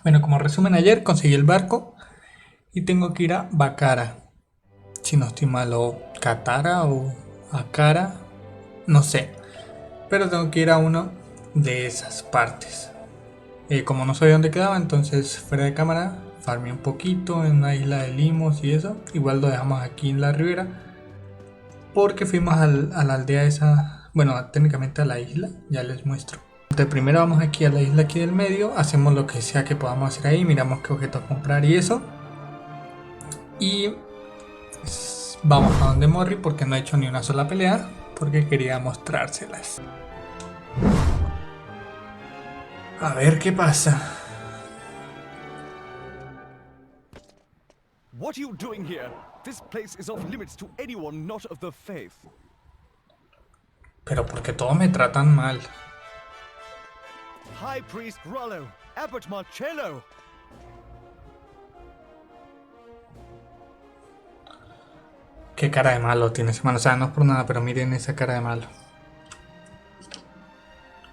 Bueno, como resumen, ayer conseguí el barco y tengo que ir a Bacara. Si no estoy mal, o Katara o Akara, no sé. Pero tengo que ir a uno de esas partes. Como no sabía dónde quedaba, entonces fuera de cámara farmé un poquito en una isla de Limos y eso. Igual lo dejamos aquí en la ribera. Porque fuimos a la aldea esa, bueno, técnicamente a la isla, ya les muestro. Entonces primero vamos aquí a la isla aquí del medio, hacemos lo que sea que podamos hacer ahí, miramos qué objetos comprar y eso. Y vamos a donde Morri porque no he hecho ni una sola pelea, porque quería mostrárselas. A ver qué pasa. What are you doing here? This place is off limits to anyone not of the faith. Pero porque todos me tratan mal. High Priest Rollo, Abbot Marcello. Qué cara de malo tiene ese man. O sea, no es por nada, pero miren esa cara de malo.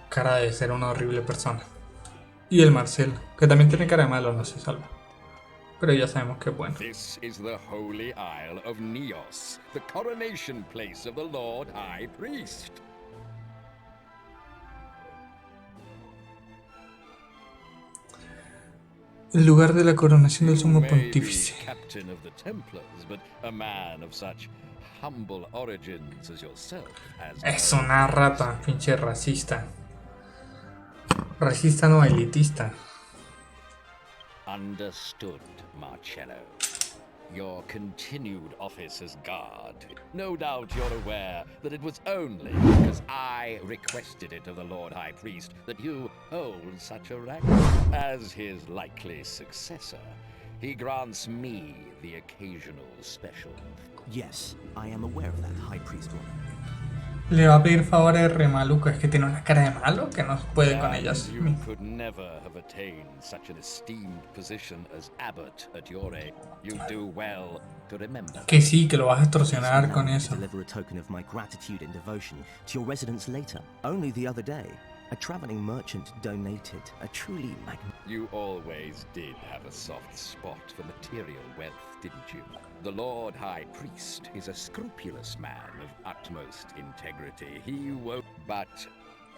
Cara de ser una horrible persona. Y el Marcel, que también tiene cara de malo, no se salva. Pero ya sabemos que es bueno. This is the holy isle of Neos, the coronation place of the Lord High Priest. El lugar de la coronación del You sumo may be pontífice. captain of the Templars, but a man of such humble origins as yourself has Es no una rata, pinche racista. Racista no, elitista. Understood, Marcello. Your continued office as guard. No doubt you're aware that it was only because I requested it of the Lord High Priest that you hold such a rank. As his likely successor, he grants me the occasional special. Yes, I am aware of that, High Priest woman. Le va a pedir favores re maluco, es que tiene una cara de malo que no puede con And ellas. you could never have attained such an esteemed position as abbot at your age. You do well to remember. Que sí, que lo vas a extorsionar Allow con me to eso. deliver a token of my gratitude and devotion to your residence later. Only the other day, a traveling merchant donated a truly magnificent... You always did have a soft spot for material wealth, didn't you? The Lord High Priest is a scrupulous man of utmost integrity. He won't... But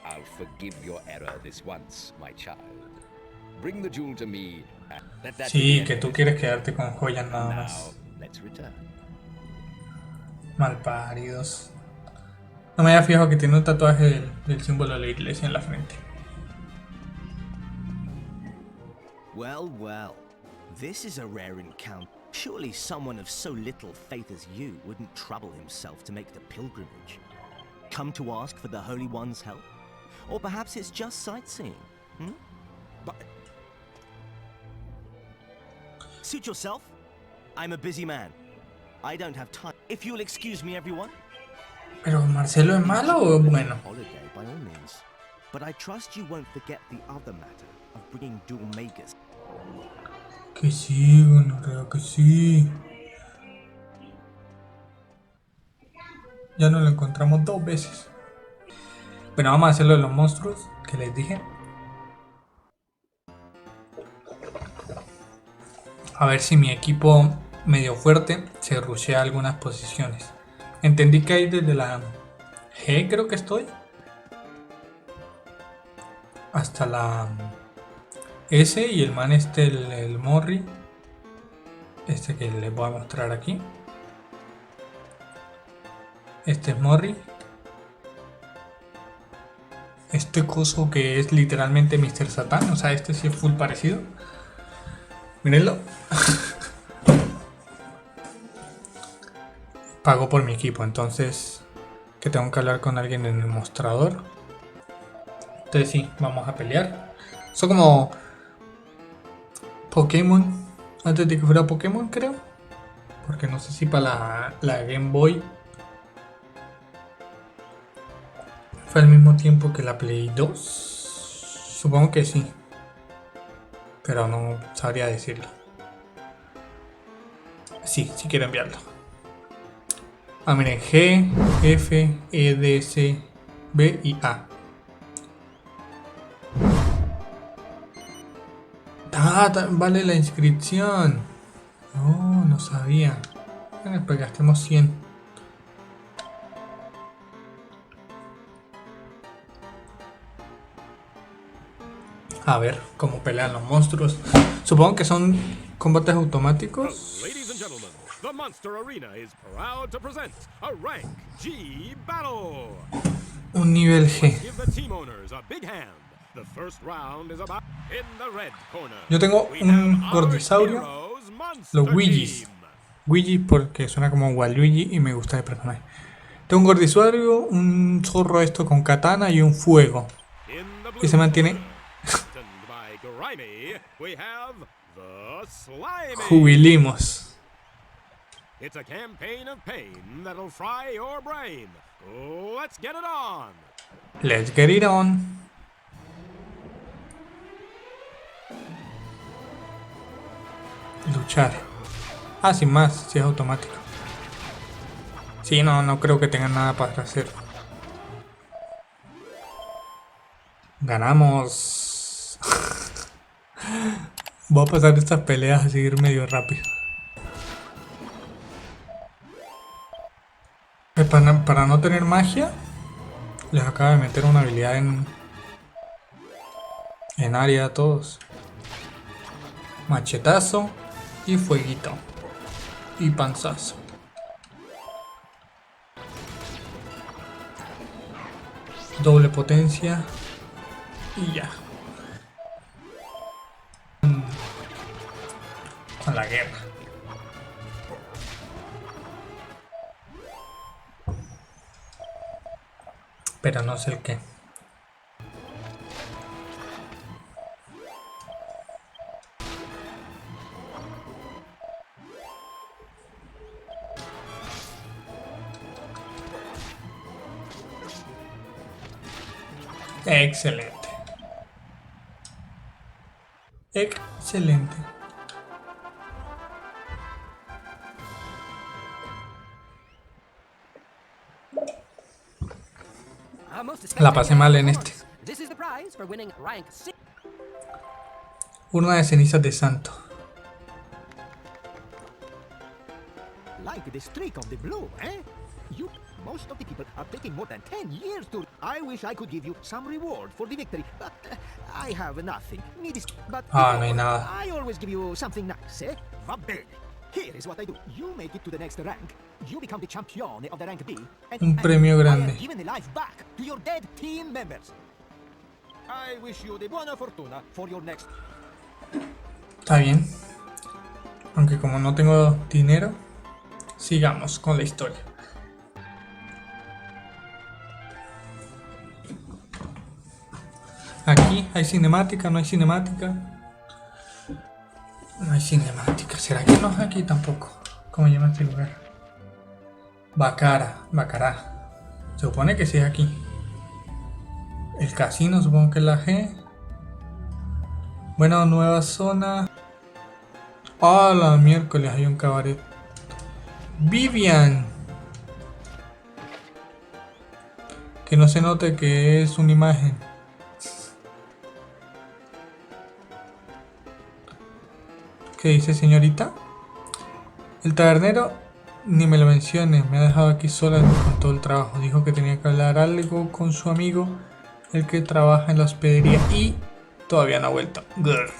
I'll forgive your error this once, my child. Bring the jewel to me and let that Sí, be que tú quieres quedarte con joyas nada now. más. Let's return. Malparidos. No me había fijado que tiene un tatuaje del símbolo de la iglesia en la frente. Well, well. This is a rare encounter. Surely someone of so little faith as you wouldn't trouble himself to make the pilgrimage. Come to ask for the Holy One's help? Or perhaps it's just sightseeing, hmm? But... Suit yourself. I'm a busy man. I don't have time. If you'll excuse me, everyone. Pero ¿Marcelo es malo o es bueno? Holiday, by all means. But I trust you won't forget the other matter of bringing dual magus. Que sí, bueno, creo que sí. Ya nos lo encontramos 2 veces. Bueno, vamos a hacerlo de los monstruos que les dije. A ver si mi equipo medio fuerte se rushea algunas posiciones. Entendí que hay desde la G, creo que estoy, hasta la S, y el man este, el Morri, este que les voy a mostrar aquí. Este es Morri. Este coso que es literalmente Mr. Satan, o sea, este sí es full parecido. Mírenlo. Pago por mi equipo, entonces que tengo que hablar con alguien en el mostrador. Entonces sí, vamos a pelear. Son como Pokémon, antes de que fuera Pokémon, creo. Porque no sé si para la Game Boy fue al mismo tiempo que la Play 2. Supongo que sí, pero no sabría decirlo. Sí, sí quiero enviarlo. Ah, miren, G, F, E, D, C, B y A. Vale la inscripción. No, no sabía. Bueno, pues gastemos 100. A ver cómo pelean los monstruos. Supongo que son combates automáticos. Ladies and gentlemen, the Monster Arena is proud to present a Rank G battle. Un nivel G. Give the team owners a big hand. The first round is about in the red corner. Yo tengo We un have our gordisaurio. heroes, Monster Los Luigis. Team. Luigi porque suena como Waluigi y me gusta el personaje. Tengo un gordisaurio, un zorro esto con katana y un fuego. In the blue Y se mantiene corner, captained by Grimy, we have the Slimy. jubilimos. It's a campaign of pain that'll fry your brain. Let's get it on. Let's get it on. Luchar. Sin más, si es automático. Sí, no creo que tengan nada para hacer. Ganamos. Voy a pasar estas peleas a seguir medio rápido. Para no tener magia, les acabo de meter una habilidad en área a todos. Machetazo y fueguito. Y panzazo. Doble potencia. Y ya. Con la guerra. Pero no sé el qué. Excelente. Excelente. La pasé mal en este. Urna de cenizas de santo. Like the streak of the blue, eh? Most of the people are taking more than 10 years to... I wish I could give you some reward for the victory, but I have nothing. But no hay nada. I always give you something nice, eh? Va bene. Here is what I do. You make it to the next rank. You become the champion of the rank B. Un premio grande. I am giving the life back to your dead team members. I wish you the buona fortuna for your next... Está bien. Aunque como no tengo dinero, sigamos con la historia. Aquí hay cinemática, no hay cinemática. No hay cinemática. ¿Será que no es aquí tampoco? ¿Cómo llama este lugar? Bacará. Se supone que sí es aquí. El casino, supongo que es la G. Bueno, nueva zona. La miércoles hay un cabaret. Vivian. Que no se note que es una imagen. ¿Qué dice, señorita? El tabernero ni me lo mencione, me ha dejado aquí sola con todo el trabajo. Dijo que tenía que hablar algo con su amigo, el que trabaja en la hospedería, y todavía no ha vuelto. Grr.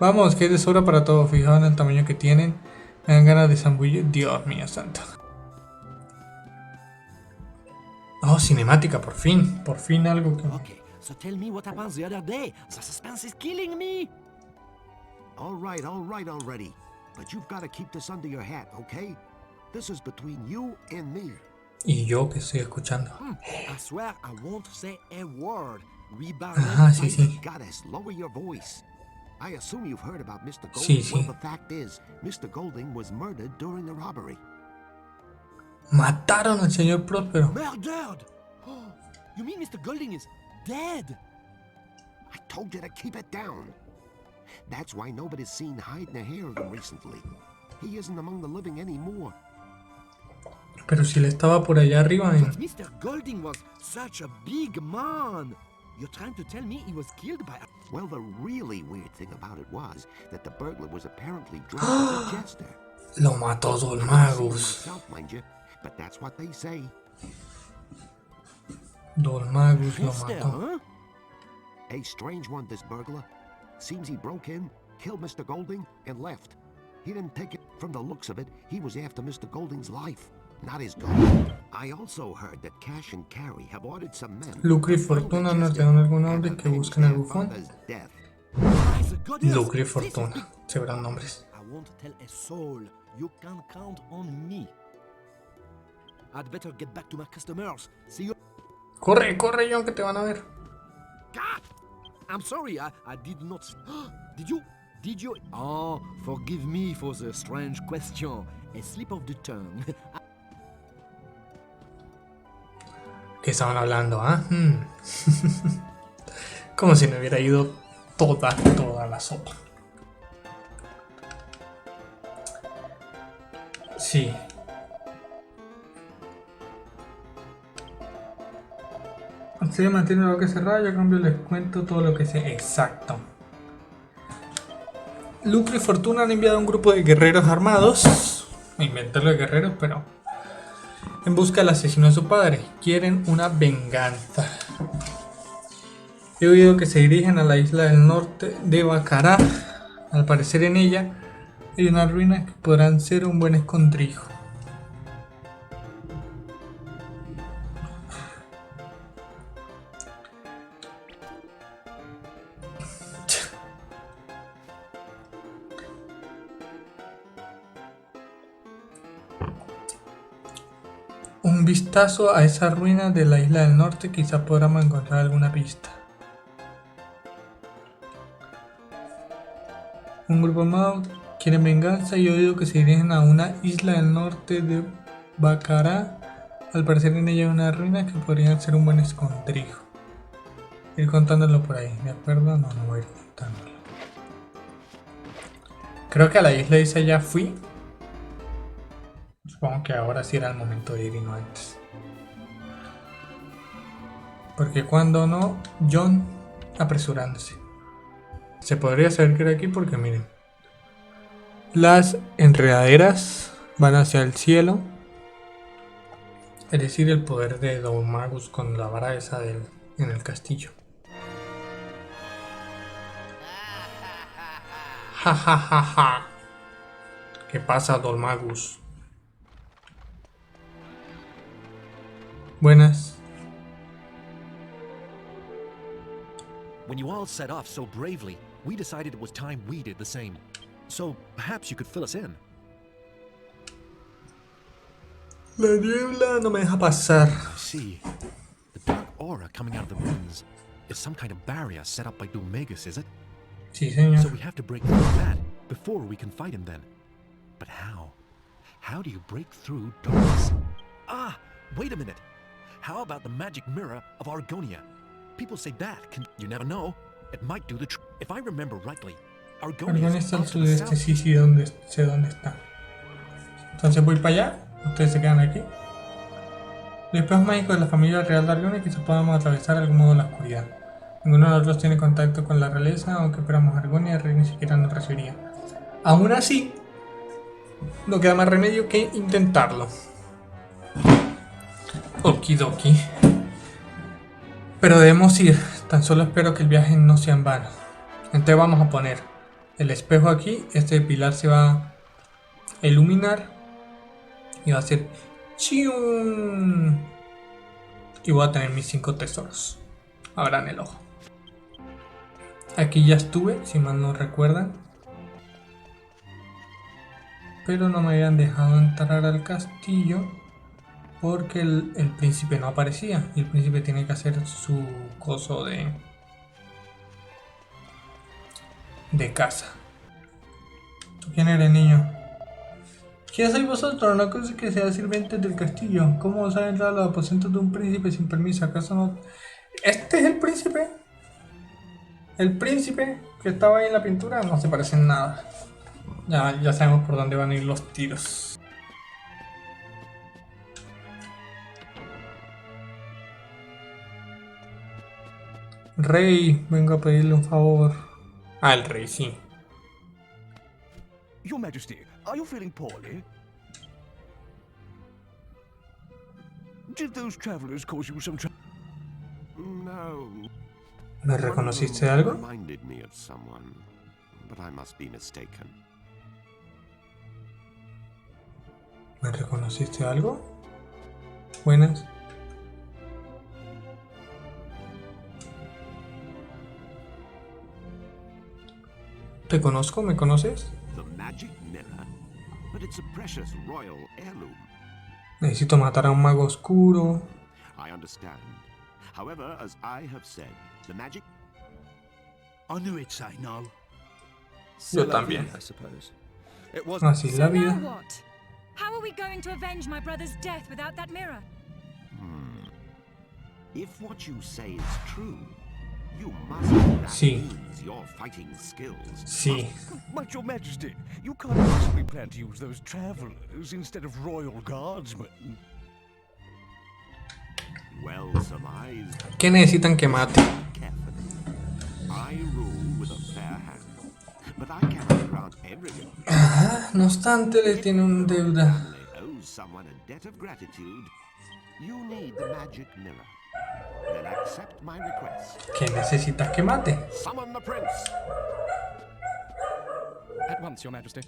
Vamos, que hay de sobra para todo. Fijaos en el tamaño que tienen. Me dan ganas de zambullir. Dios mío santo. Cinemática, por fin. Por fin algo que... Okay, so tell me what happened the other day. The suspense is killing me. All right already. But you've got to keep this under your hat, okay? This is between you and me. Y yo que estoy escuchando. I swear I won't say a word. Ajá, sí. Goddess, lower your voice. I assume you've heard about Mr. Golding. Sí. Well, the fact is, Mr. Golding was murdered during the robbery. Mataron al señor Próspero. Murdered? Oh, you mean Mr. Golding is dead? I told you to keep it down. That's why nobody's seen hide nor hair of him recently. He isn't among the living anymore. Pero si él estaba por allá arriba en... But Mr. Golding was such a big man. You're trying to tell me he was killed by a... Well, the really weird thing about it was that the burglar was apparently dressed as a jester. Lo mató Don I Magus. myself, mind you, but that's what they say. Don Magus lo Jester, mató. huh? A strange one, this burglar. Seems he broke in, killed Mr. Golding, and left. He didn't take it. From the looks of it, he was after Mr. Golding's life, not his gold. I also heard that Cash and Carry have ordered some men. Lucre y Fortuna nos dan algún nombre que busquen al bufón. By the goddess, Lucre y this is Fortuna, big. se verán nombres. I won't tell a soul. You can count on me. I'd better get back to my customers. See you. Corre, corre, John, que te van a ver. God! I'm sorry, I did not... Did you? Did you? Oh, forgive me for the strange question. A slip of the tongue. ¿Qué estaban hablando, ah? Como si me hubiera ido toda la sopa. Sí. Se mantiene lo que cerrado, yo a cambio les cuento todo lo que sé. Exacto. Lucre y Fortuna han enviado un grupo de guerreros armados. Me inventé lo de guerreros, pero... en busca del asesino de su padre. Quieren una venganza. He oído que se dirigen a la isla del norte de Bacará. Al parecer en ella hay unas ruinas que podrán ser un buen escondrijo. Un vistazo a esas ruinas de la isla del norte, quizá podamos encontrar alguna pista. Un grupo armado quiere venganza y he oído que se dirigen a una isla del norte de Bacará. Al parecer en ella hay unas ruinas que podrían ser un buen escondrijo. Ir contándolo por ahí, ¿de acuerdo? No voy a ir contándolo. Creo que a la isla esa ya fui. Supongo que ahora sí era el momento de ir y no antes. Porque cuando no, John apresurándose. Se podría saber que era aquí porque miren. Las enredaderas van hacia el cielo. Es decir, el poder de Don Magus con la vara esa en el castillo. Ja ja ja ja. ¿Qué pasa, Don Magus? Buenas. When you all set off so bravely, we decided it was time we did the same. So perhaps you could fill us in. La niebla no me deja pasar. I see. The dark aura coming out of the ruins is some kind of barrier set up by Dumagus, is it? Sí, señor. So we have to break through that before we can fight him then. But how? How do you break through darkness? Ah, wait a minute. How about the magic mirror of Argonia? People say that can... You never know. It might do the trick. If I remember rightly, Argonia Argonia is está al off to the sudeste, south. sí, sé dónde está. Entonces voy para allá, ustedes se quedan aquí. Los espejos mágicos de la familia real de Argonia quizás podamos atravesar de algún modo la oscuridad. Ninguno de nosotros tiene contacto con la realeza, aunque esperamos Argonia, el rey ni siquiera nos recibiría. Aún así, no queda más remedio que intentarlo. Okidoki. Pero debemos ir, tan solo espero que el viaje no sea en vano. Entonces vamos a poner el espejo aquí, este pilar se va a iluminar y va a hacer ¡chium! Y voy a tener mis 5 tesoros. Abran el ojo. Aquí ya estuve, si mal no recuerdan. Pero no me habían dejado entrar al castillo porque el príncipe no aparecía. Y el príncipe tiene que hacer su coso de casa. ¿Tú quién eres, niño? ¿Quién sois vosotros? No creo que sea sirvientes del castillo. ¿Cómo os han entrado a los aposentos de un príncipe sin permiso? ¿Acaso no? ¿Este es el príncipe? El príncipe que estaba ahí en la pintura no se parece en nada. Ya sabemos por dónde van a ir los tiros. Rey, vengo a pedirle un favor. Ah, el rey, sí. Your Majesty, are you feeling poorly? Did those travelers cause you some trouble? No. ¿Me reconociste algo? Reminded me of someone, but I must be mistaken. ¿Me reconociste algo? Buenas. ¿Te conozco? ¿Me conoces? The magic mirror? But it's a precious royal heirloom. Necesito matar a un mago oscuro. I understand. However, as I have said, the magic... I knew it'd say no. Yo también. I suppose. It was Así es la So vida. now what? How are we going to avenge my brother's death without that mirror? If what you say is true, you must that Sí. means your fighting skills. Sí. But Your Majesty, you can't possibly plan to use those travelers instead of royal guardsmen. Well surmised. ¿Qué necesitan que mate? Carefully. I rule with a fair hand, but I cannot grant everyone. No obstante, le tiene una deuda. Only owes someone a debt of gratitude. You need the magic mirror. Then accept my request. ¿Qué necesitas que mate? Summon the prince. At once, Your Majesty.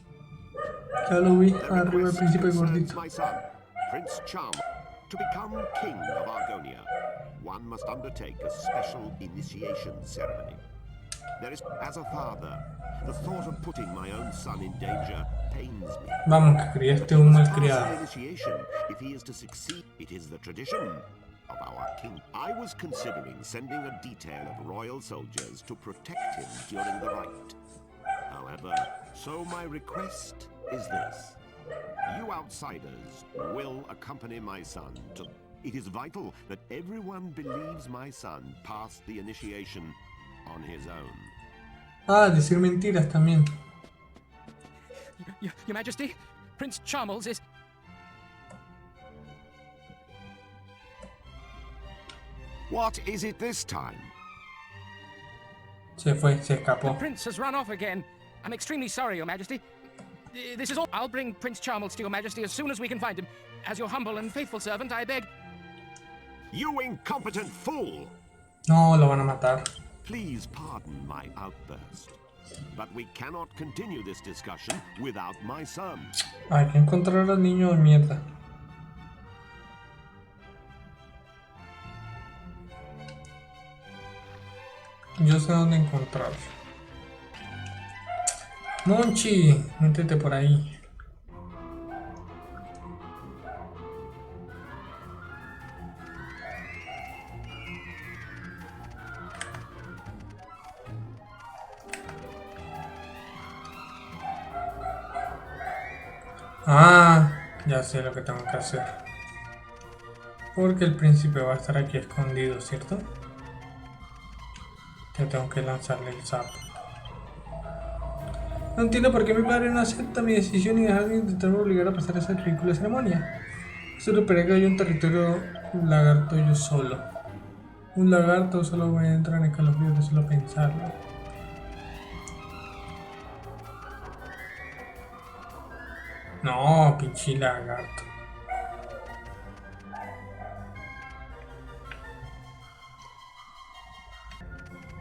Ya lo vi, The arriba el request príncipe concerns gordito. my son, Prince Charming, to become king of Argonia. One must undertake a special initiation ceremony. There is, as a father, the thought of putting my own son in danger pains me. Vamos, que criaste un Pass an malcriado. initiation if he is to succeed. It is the tradition of our king. I was considering sending a detail of royal soldiers to protect him during the rite. However, so my request is this. You outsiders will accompany my son to... It is vital that everyone believes my son passed the initiation on his own. Ah, decir mentiras también. Your Majesty, Prince Charmles is... What is it this time? Se fue, se escapó. Prince has run off again. I'm extremely sorry, Your Majesty. This is all. I'll bring Prince Charmles to Your Majesty as soon as we can find him. As your humble and faithful servant, I beg. You incompetent fool! No, lo van a matar. Please pardon my outburst, but we cannot continue this discussion without my son. Hay que encontrar al niño de mierda. Yo sé dónde encontrarlo. Monchi, métete por ahí. Ah, ya sé lo que tengo que hacer. Porque el príncipe va a estar aquí escondido, ¿cierto? Yo tengo que lanzarle el sapo. No entiendo por qué mi padre no acepta mi decisión y deja de intentarme obligar a pasar esa ridícula ceremonia. Solo para que haya un territorio lagarto yo solo. Un lagarto, solo voy a entrar en escalofríos de solo pensarlo. No, pinche lagarto.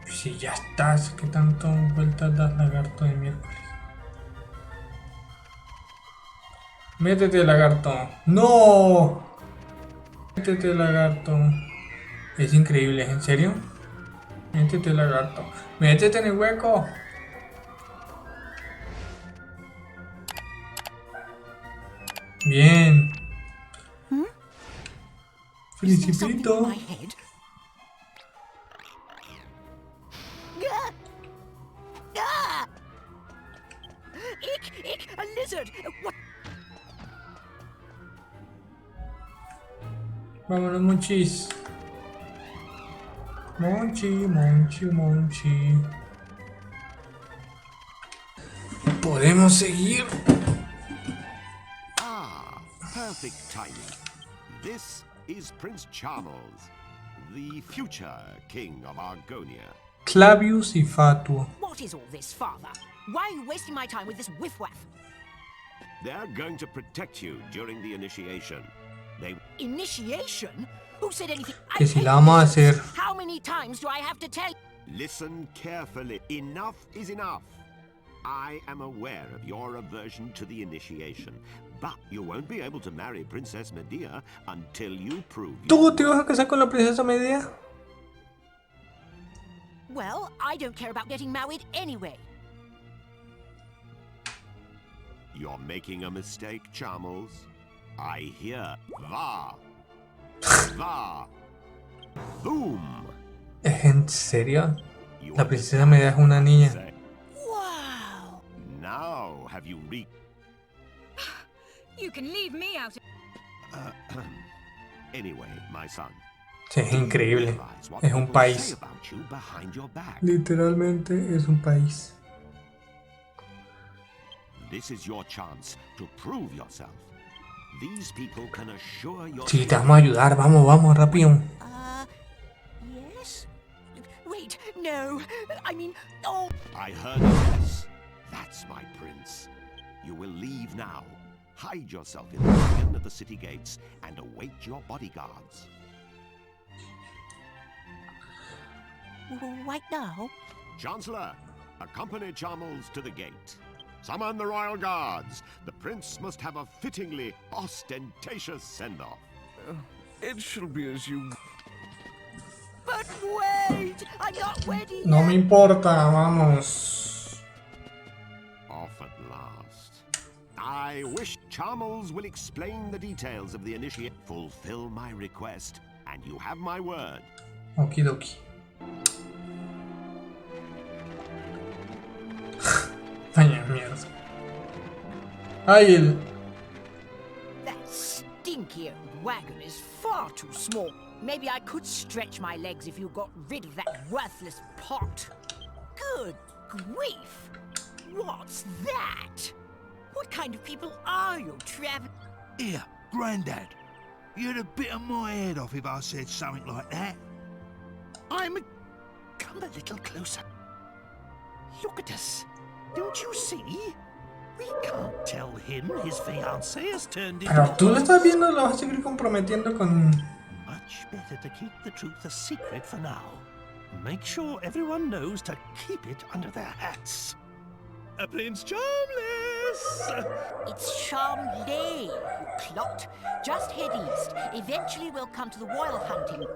Si ya estás, ¿qué tanto vueltas das, lagarto de miércoles? Métete, lagarto. ¡No! Métete, lagarto. Es increíble, ¿en serio? Métete, lagarto. Métete en el hueco. Bien. Felicito. Ick, a lizard! What? Vámonos, monchis. Monchi, monchi, monchi. Podemos seguir. Ah, perfect timing. This is Prince Charmles. the future king of Argonia. Clavius y Fatuo. What is all this, Father? Why are you wasting my time with this whiff-waff? They're going to protect you during the initiation. They... Initiation? Who said anything? Que si la vamos a hacer. How many times do I have to tell? Listen carefully. Enough is enough. I am aware of your aversion to the initiation, but you won't be able to marry Princess Medea until you prove... ¿Tú te vas a casar con la princesa Medea? Well, I don't care about getting married anyway. You're making a mistake, Charmels. I hear va. Va. Boom. ¿Es en serio? La princesa Medea es una niña. Wow. Now have you reached... You can leave me out. Anyway, my son. Sí, es increíble. Es un país. Literalmente es un país. This is your chance to prove yourself. These people can assure your... Sí, te vamos a ayudar. Vamos, vamos, rápido. Yes? Wait, no. I mean, oh. I heard a yes. That's my prince. You will leave now. Hide yourself in the garden of the city gates and await your bodyguards. Right now? Chancellor, accompany Charmels to the gate. Summon the royal guards. The prince must have a fittingly ostentatious send-off. It shall be as you... But wait! I'm not ready No yet. me importa, vamos. Off at last. I wish Charmels will explain the details of the initiate. Fulfill my request, and you have my word. Okidoki. Ay, mierda. Ay, el... That stinky old wagon is far too small. Maybe I could stretch my legs if you got rid of that worthless pot. Good grief! What's that? What kind of people are you, Trav? Here, Grandad. You'd have bitten my head off if I said something like that. Come a little closer. Look at us. Don't you see? We can't tell him his fiancée has turned into... Pero tú lo estás viendo, lo vas a seguir comprometiendo con... Much better to keep the truth a secret for now. Make sure everyone knows to keep it under their hats. Prince Charmless! It's Charmley, you clot. Just head east. Eventually we'll come to the royal hunting.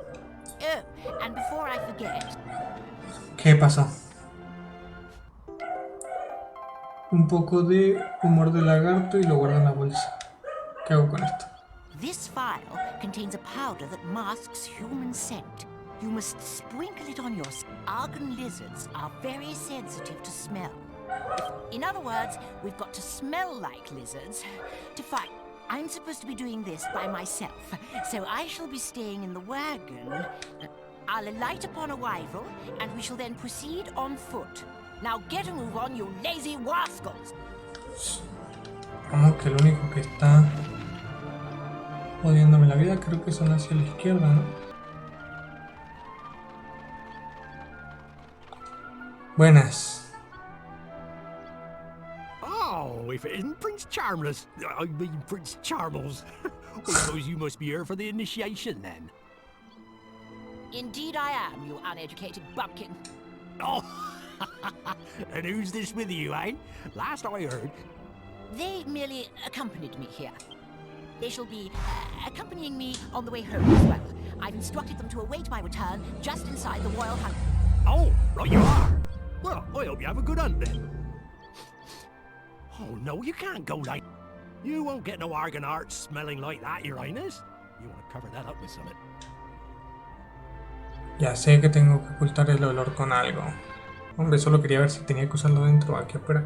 Oh, and before I forget... ¿Qué pasó? Un poco de humor de lagarto y lo guardo en la bolsa. ¿Qué hago con esto? This vial contains a powder that masks human scent. You must sprinkle it on your skin. Argon lizards are very sensitive to smell. In other words, we've got to smell like lizards to fight. I'm supposed to be doing this by myself, so I shall be staying in the wagon. I'll alight upon arrival, and we shall then proceed on foot. Now get a move on, you lazy rascals! Vamos, que el único que está jodiéndome la vida creo que son hacia la izquierda, ¿no? Buenas. Oh, if it isn't Prince Charmless, I mean Prince Charmels. I suppose you must be here for the initiation then. Indeed I am, you uneducated bumpkin. Oh, and who's this with you, eh? Last I heard... They merely accompanied me here. They shall be accompanying me on the way home as well. I've instructed them to await my return just inside the royal hunt. Oh, right you are. Well, I hope you have a good hunt then. Oh, no, you can't go like... You won't get no argon art smelling like that, Your Highness. You want to cover that up with something. Ya sé que tengo que ocultar el olor con algo. Hombre, solo quería ver si tenía que usarlo dentro o aquí afuera.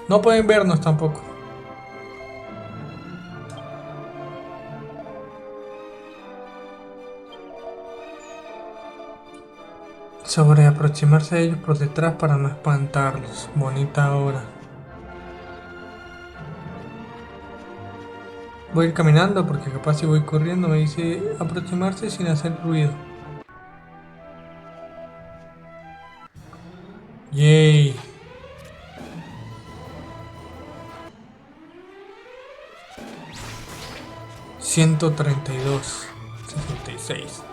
No pueden vernos tampoco. Sobre aproximarse a ellos por detrás para no espantarlos. Bonita hora. Voy a ir caminando porque capaz si voy corriendo me dice aproximarse sin hacer ruido. Yay. $132. 66.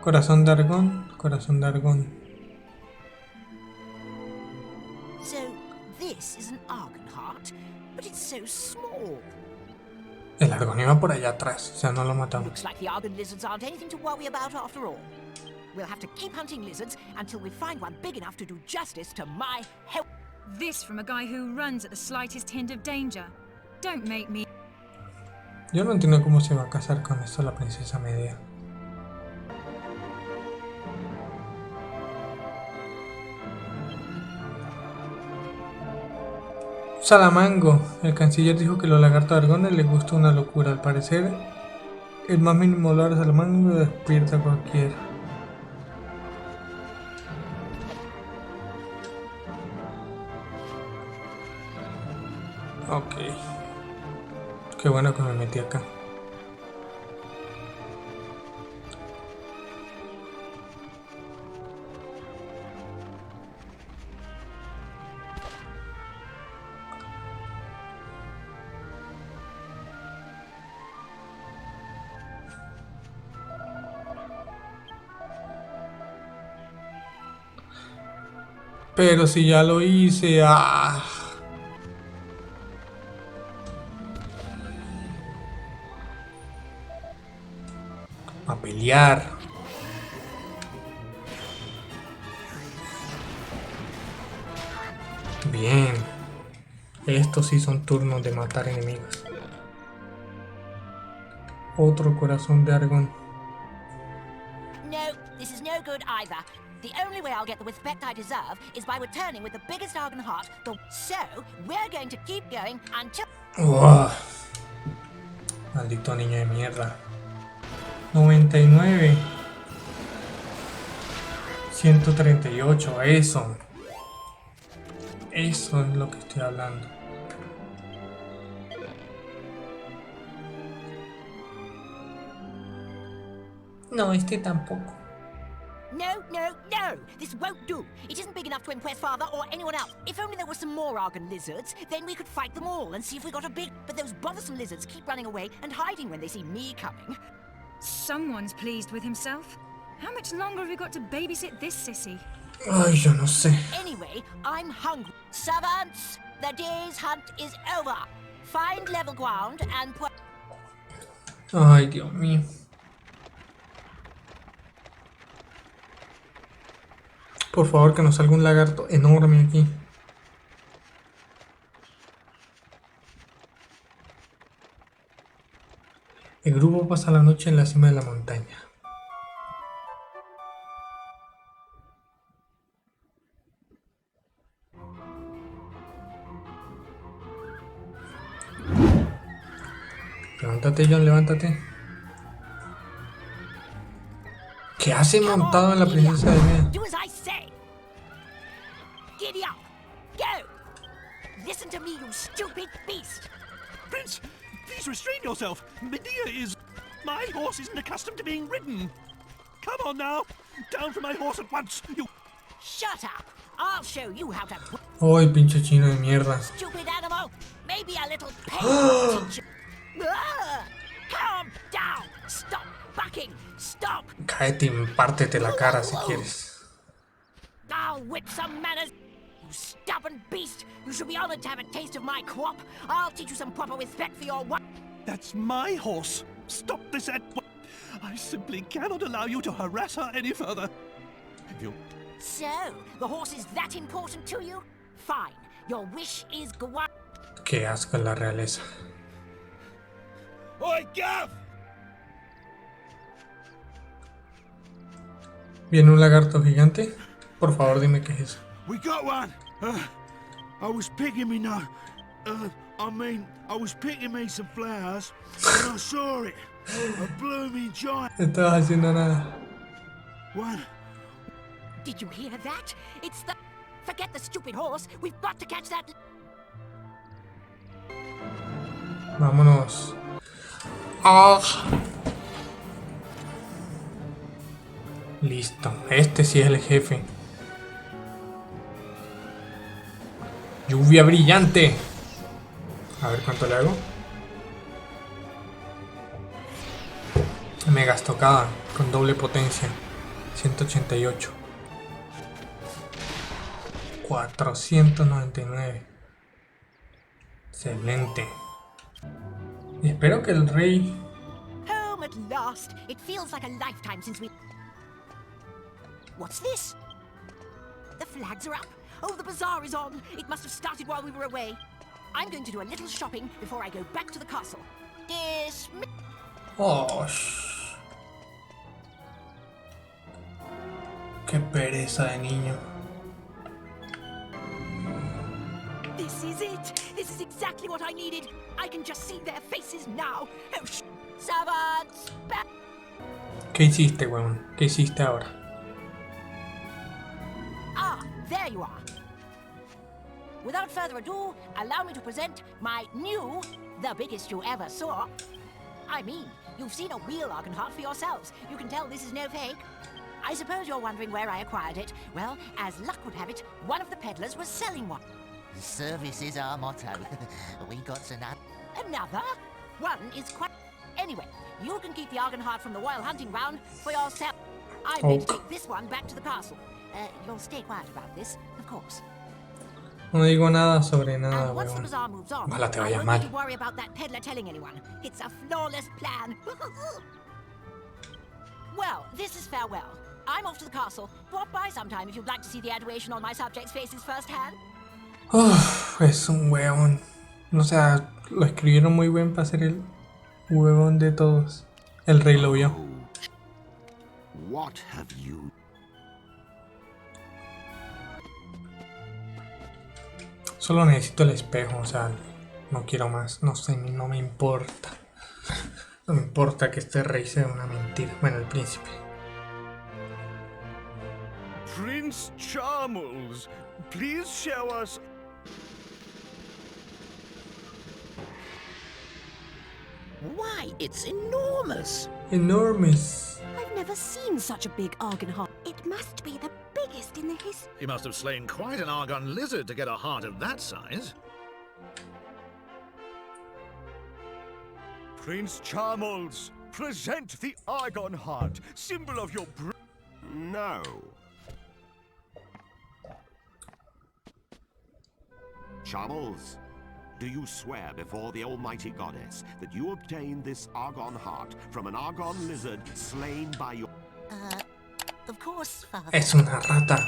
Corazón de argón, corazón de argón. So, this is an Argon heart, but it's so small. El argón iba por allá atrás, o sea, no lo matamos. Looks like the Argon lizards aren't anything to worry about after all. We'll have to keep hunting lizards until we find one big enough to do justice to my help. This from a guy who runs at the slightest hint of danger. Don't make me... Yo no entiendo cómo se va a casar con esto la princesa media. Salamango. El canciller dijo que los lagartos argones les gusta una locura. Al parecer, el más mínimo olor a Salamango despierta a cualquiera. Ok. Qué bueno que me metí acá. Pero si ya lo hice, ¡ah! A pelear. Bien. Estos sí son turnos de matar enemigos. Otro corazón de argón. No, this is no good either. The only way I'll get the respect I deserve is by returning with the biggest Argon heart. So, we're going to keep going until... Uah. Maldito niño de mierda. 99. 138. Eso. Eso es lo que estoy hablando. No, este tampoco. No, no, no! This won't do! It isn't big enough to impress Father or anyone else. If only there were some more Argon lizards, then we could fight them all and see if we got a big... But those bothersome lizards keep running away and hiding when they see me coming. Someone's pleased with himself. How much longer have we got to babysit this sissy? Ay, yo no sé. Anyway, I'm hungry. Servants, the day's hunt is over. Find level ground and put... Ay, Dios mío. Por favor, que nos salga un lagarto enorme aquí. El grupo pasa la noche en la cima de la montaña. Levántate, John, levántate. ¿Qué hace montado en la princesa de Mea? Do as I say. Giddy up. Go. Listen to me, you stupid beast. Prince, please restrain yourself. Medea is... My horse isn't accustomed to being ridden. Come on now. Down from my horse at once, you... Shut up. I'll show you how to... Ay, pinche chino de mierda. Stupid animal. Maybe a little pain will teach you. Calm down. Stop bucking. Stop. Cáete y pártete la cara si quieres. I'll whip some manners. You stubborn beast. You should be honored to have a taste of my crop. I'll teach you some proper respect for your wife. That's my horse. Stop this at... I simply cannot allow you to harass her any further. You... So, the horse is that important to you? Fine. Your wish is granted. Qué asco la realeza. Oi, Gav! ¿Viene un lagarto gigante? Por favor, dime qué es eso. We got one. I was picking me nose. I mean, I was picking me some flowers, and I saw it. A blooming giant No estabas haciendo nada. one. Did you hear that? It's the... Forget the stupid horse. We've got to catch that... Vámonos. ¡Ah! Listo. Este sí es el jefe. Lluvia brillante. A ver cuánto le hago. Mega estocada con doble potencia. 188. 499. Excelente. Y espero que el rey... Home at last. It feels like a lifetime since we... What's this? The flags are up. Oh, the bazaar is on. It must have started while we were away. I'm going to do a little shopping before I go back to the castle. Dismiss. Oh, qué pereza de niño. This is it. This is exactly what I needed. I can just see their faces now. Oh, servants. ¿Qué hiciste, weón? ¿Qué hiciste ahora? Ah, there you are. Without further ado, allow me to present my new, the biggest you ever saw. I mean, you've seen a real Argenheart for yourselves. You can tell this is no fake. I suppose you're wondering where I acquired it. Well, as luck would have it, one of the peddlers was selling one. Service is our motto. We got another. Another? One is quite... Anyway, you can keep the Argenheart from the Royal Hunting Ground for yourself. I'm going to take this one back to the castle. You'll stay quiet about this, of course. No digo nada sobre nada, And once the weón. bazaar moves on, Ojalá te I vayas won't mal. need to worry about that peddler telling anyone. It's a flawless plan. Well, this is farewell. I'm off to the castle. Drop by sometime if you'd like to see the adoration on my subjects' faces firsthand. Uf, es un huevón. O sea, lo escribieron muy bien para ser el huevón de todos. El rey lo vio. What have you... Solo necesito el espejo, o sea, no quiero más. No sé, no me importa. No me importa que este rey sea una mentira. Bueno, el príncipe. Prince Charles, please show us... Why, it's enormous. Enormous. I've never seen such a big Argenheart. It must be the biggest in the history. He must have slain quite an Argon lizard to get a heart of that size. Prince Charles, present the Argon heart, symbol of your... No. Charles, do you swear before the almighty goddess that you obtained this Argon heart from an Argon lizard slain by your... Of course, Father. Es una rata.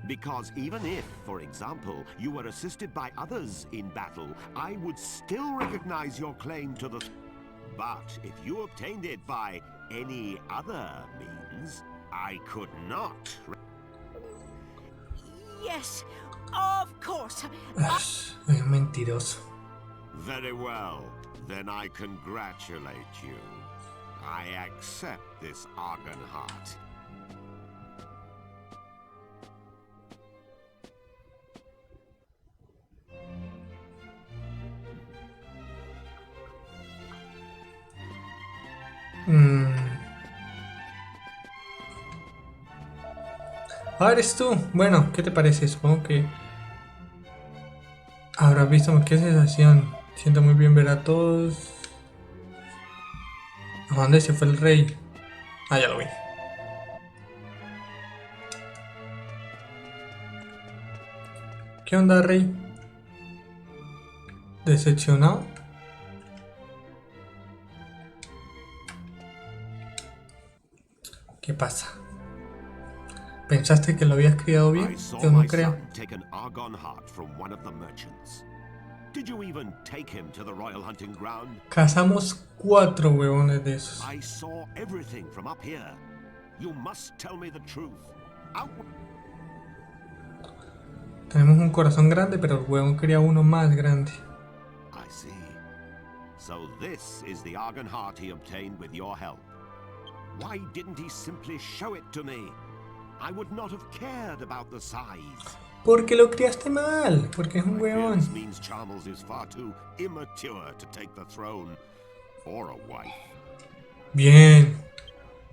Because even if, for example, you were assisted by others in battle, I would still recognize your claim to the... But if you obtained it by any other means, I could not... Yes, of course. Es un mentiroso. Very well. Then I congratulate you. I accept this Argon heart. Ah, eres tú. Bueno, ¿qué te parece? Supongo que habrás visto qué sensación. Siento muy bien ver a todos. ¿A dónde se fue el rey? Ah, ya lo vi. ¿Qué onda, rey? ¿Decepcionado? ¿Qué pasa? ¿Pensaste que lo habías criado bien? Yo no creo. Take an Argon heart from one of the merchants. Did you even take him to the royal hunting ground? Cazamos 4 huevones de esos. I saw everything from up here. You must tell me the truth. Tenemos un corazón grande, pero el huevón quería uno más grande. So this is the Argon heart he obtained with your help. Why didn't he simply show it to me? I would not have cared about the size. Porque lo criaste mal, porque es un I fear weón. this means Charles is far too immature to take the throne or a wife. Bien.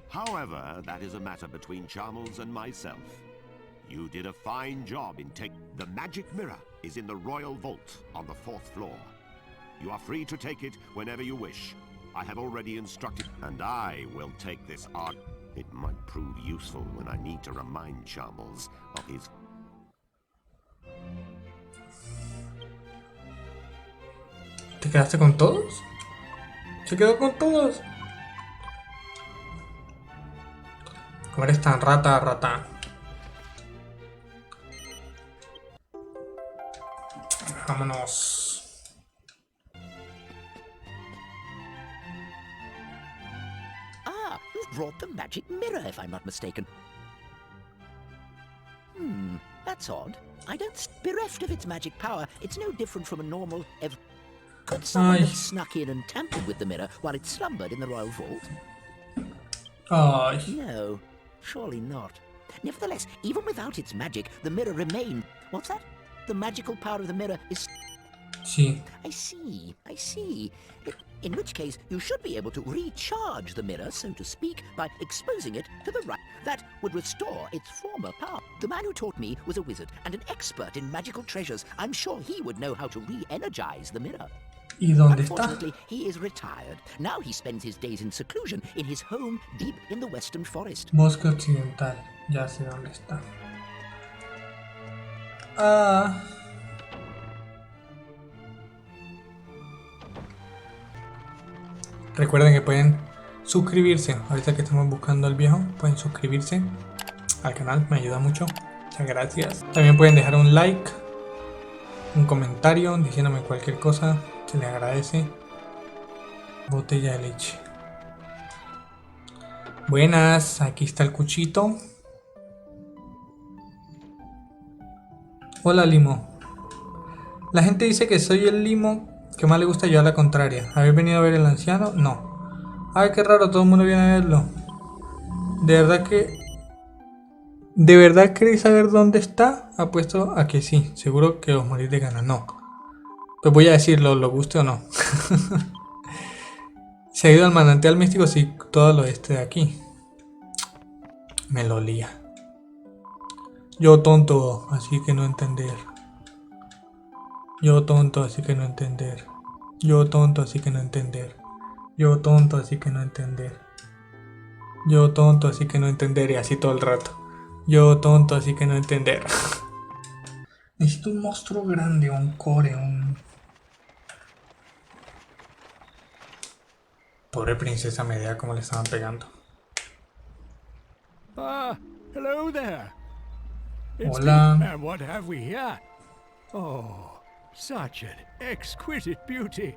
However, that is a matter between Charles and myself. You did a fine job in taking... The magic mirror is in the royal vault on the 4th floor. You are free to take it whenever you wish. I have already instructed, and I will take this art. It might prove useful when I need to remind Charles of his... ¿Te quedaste con todos? ¿Se quedó con todos? ¿Cómo eres tan rata? Vámonos. Ah, you've brought the magic mirror, if I'm not mistaken. That's odd. I don't... Bereft of its magic power, it's no different from a normal... Could someone have snuck in and tampered with the mirror while it slumbered in the royal vault? No, surely not. Nevertheless, even without its magic, the mirror remained... What's that? The magical power of the mirror is... Sí. I see. In which case, you should be able to recharge the mirror, so to speak, by exposing it to the right. That would restore its former power. The man who taught me was a wizard and an expert in magical treasures. I'm sure he would know how to re-energize the mirror. ¿Y dónde está? Unfortunately, he is retired. Now he spends his days in seclusion in his home deep in the western forest. Bosque Occidental. Ya sé dónde está. Recuerden que pueden suscribirse. Ahorita que estamos buscando al viejo, pueden suscribirse al canal. Me ayuda mucho. Muchas gracias. También pueden dejar un like, un comentario diciéndome cualquier cosa. Se les agradece. Botella de leche. Buenas, aquí está el cuchito. Hola, Limo. La gente dice que soy el Limo que más le gusta llevar la contraria. ¿Habéis venido a ver el anciano? No. Ay, qué raro, todo el mundo viene a verlo. ¿De verdad queréis saber dónde está? Apuesto a que sí. Seguro que os morís de ganas. No. Pues voy a decirlo, lo guste o no. Se ha ido al manantial místico, sí, todo lo este de aquí. Me lo lía. Yo tonto, así que no entender. Yo tonto, así que no entender. Yo tonto, así que no entender. Yo tonto, así que no entender. Yo tonto, así que no entender. Y así todo el rato. Yo tonto, así que no entender. Necesito un monstruo grande, un core, un... Pobre princesa, me da como le estaban pegando. Hello there. Hola. And what have we here? Oh, such an exquisite beauty.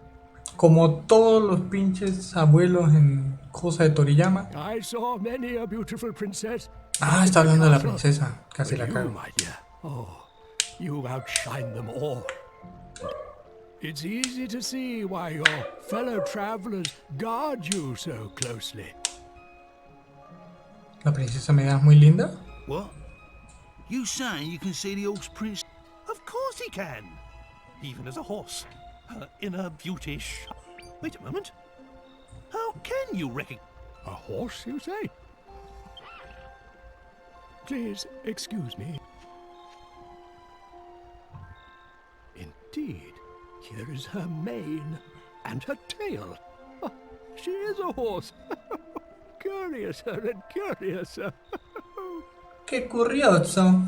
Como todos los pinches abuelos en cosa de Toriyama. I saw many a beautiful princess. Ah, está hablando de la princesa. Casi la You, cago. my dear, oh, you outshine them all. It's easy to see why your fellow travelers guard you so closely. ¿La princesa me da muy linda? What? You saying you can see the horse prince? Of course he can. Even as a horse. In a beauty Wait a moment. How can you recognize... A horse, you say? Please excuse me. Indeed, here is her mane and her tail. Oh, she is a horse. Curiouser and curiouser. ¡Qué curioso!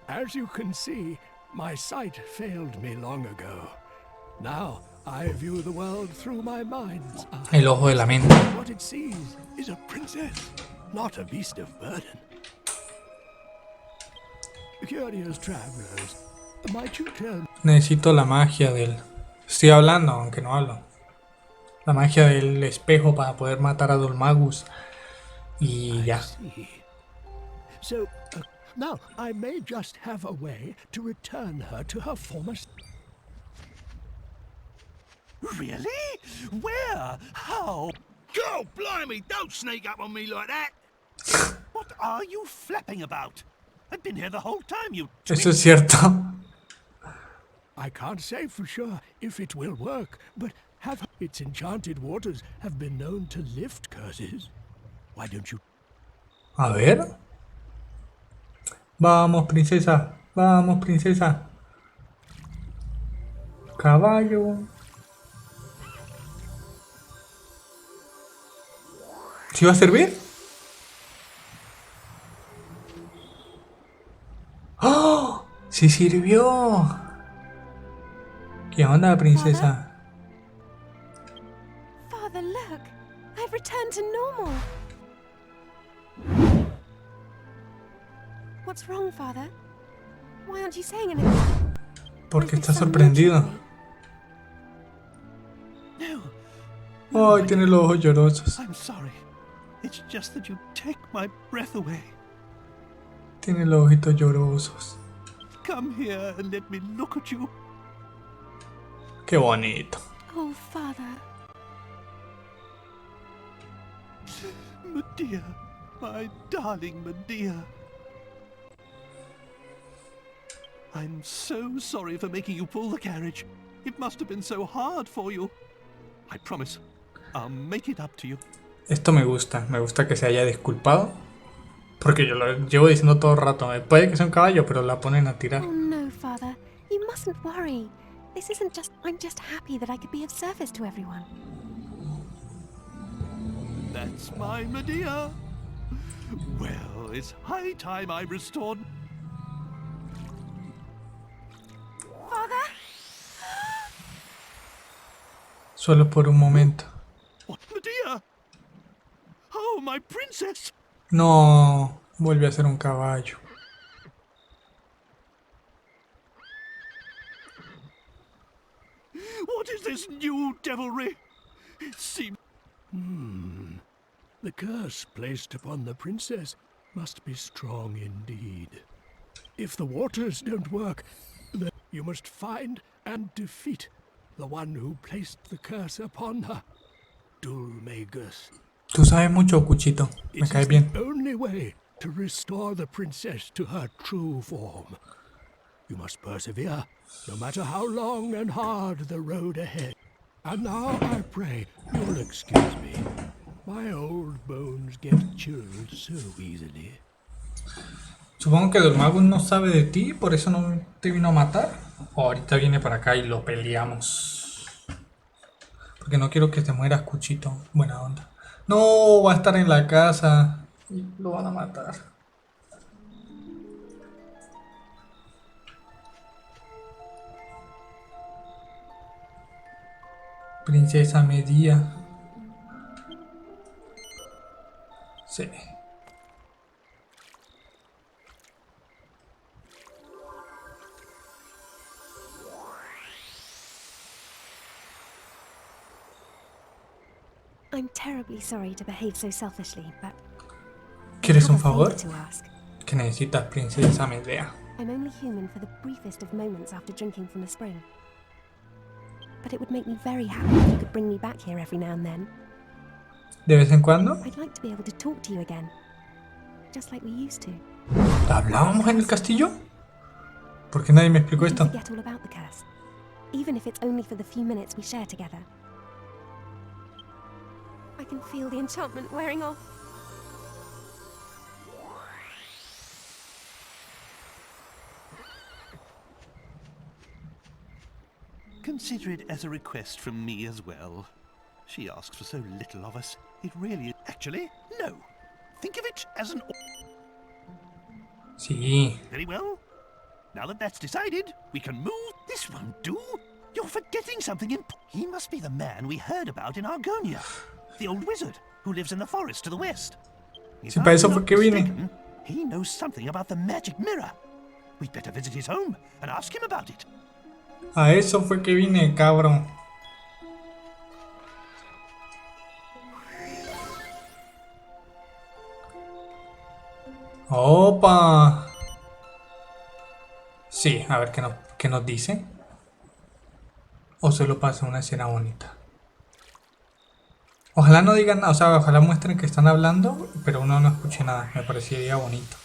As you can see, my sight failed me long ago. Now I view the world through my mind's eye. El ojo de la mente. What it sees is a princess, not a beast of burden. Curious travelers, might you tell me? Necesito la magia del... Estoy hablando, aunque no hablo. La magia del espejo para poder matar a Dolmagus. Y ya. So, now I may just have a way to return her to her former... Really? Where? How? God blimey, don't sneak up on me like that! What are you flapping about? I've been here the whole time, you Eso es cierto. I can't say for sure if it will work, but have its enchanted waters have been known to lift curses. Why don't you? A ver. Vamos, princesa. Vamos, princesa. Caballo. ¿Sí va a servir? ¡Oh! ¡Sí sirvió! ¿Qué onda, princesa? Father, look! I've returned to normal! What's wrong, Father? Why aren't you saying anything? Porque está sorprendido. Ay, tiene los ojos llorosos. I'm sorry. It's just that you take my breath away. Tiene los ojitos llorosos. Come here and let me look at you. Qué bonito. Oh, Father. Medea, my darling Medea. I'm so sorry for making you pull the carriage. It must have been so hard for you. I promise, I'll make it up to you. Esto me gusta que se haya disculpado. Porque yo lo llevo diciendo todo el rato. Puede que sea un caballo, pero la ponen a tirar. Oh, no, Father. You mustn't worry. This isn't just... I'm just happy that I could be of service to everyone. That's my Medea. Well, it's high time I restored... Father? Solo por un momento. What, Medea? Oh, my princess! No, vuelve a ser un caballo. What is this new devilry? It seems... The curse placed upon the princess must be strong indeed. If the waters don't work, then you must find and defeat the one who placed the curse upon her, Dulmagus. Tú sabes mucho, Cuchito. Me cae bien. The only way to restore the princess to her true form. You must persevere, no matter how long and hard the road ahead. And now I pray you'll excuse me. My old bones get chilled so easily. Supongo que Dormagus no sabe de ti, por eso no te vino a matar. O ahorita viene para acá y lo peleamos. Porque no quiero que te mueras, Cuchito. Buena onda. No, va a estar en la casa y lo van a matar. Princesa Medea. Sí. I'm terribly sorry to behave so selfishly, but... ¿Quieres I un have a favor? favor to ask. ¿Qué necesitas, princesa Medea? I'm only human for the briefest of moments after drinking from the spring. But it would make me very happy if you could bring me back here every now and then. ¿De vez en cuando? I'd like to be able to talk to you again. Just like we used to. ¿Hablábamos en el castillo? ¿Por qué nadie me explicó We can esto? forget all about the curse. Even if it's only for the few minutes we share together. I can feel the enchantment wearing off. Consider it as a request from me as well. She asks for so little of us. It really is... Actually, no. Think of it as an... Sí. Very well. Now that that's decided, we can move. This won't do. You're forgetting something He must be the man we heard about in Argonia. The old wizard who lives in the forest to the west. If Si para eso I'm fue not que vine. mistaken, he knows something about the magic mirror. We'd better visit his home and ask him about it. A eso fue que vine, cabrón. Opa. Sí, a ver qué nos dice. o solo pasa una escena bonita. Ojalá no digan nada, o sea, ojalá muestren que están hablando, pero uno no escuche nada. Me parecería bonito.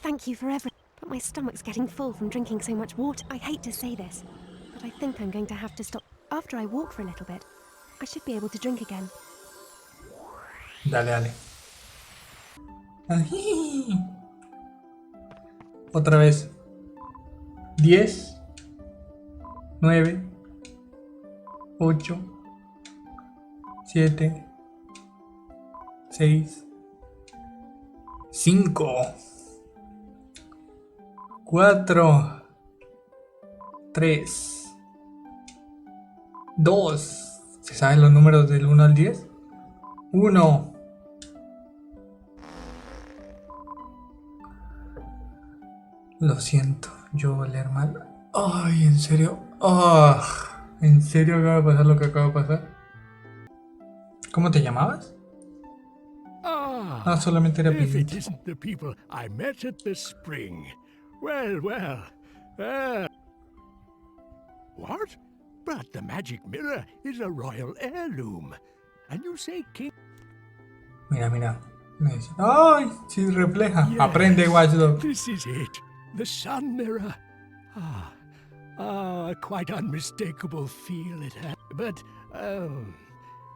Thank you for everything, but my stomach's getting full from drinking so much water. I hate to say this, but I think I'm going to have to stop. After I walk for a little bit, I should be able to drink again. Dale, dale. Ají. Otra vez. 10, 9, 8, 7, 6, 5, 4, 3, 2. ¿Se saben los números del 1 al 10? 1. Lo siento, yo voy a leer mal. Ay, en serio. Oh, ¿en serio acaba de pasar lo que acaba de pasar? ¿Cómo te llamabas? Ah, solamente era If it Pillita. isn't the people I met at the spring. Well, what? But the magic mirror is a royal heirloom. And you say King... Mira, mira. Me dice, ¡ay! Sí, refleja. Yes, Aprende, Watchdog. This is it. The sun mirror. A quite unmistakable feel it has. But,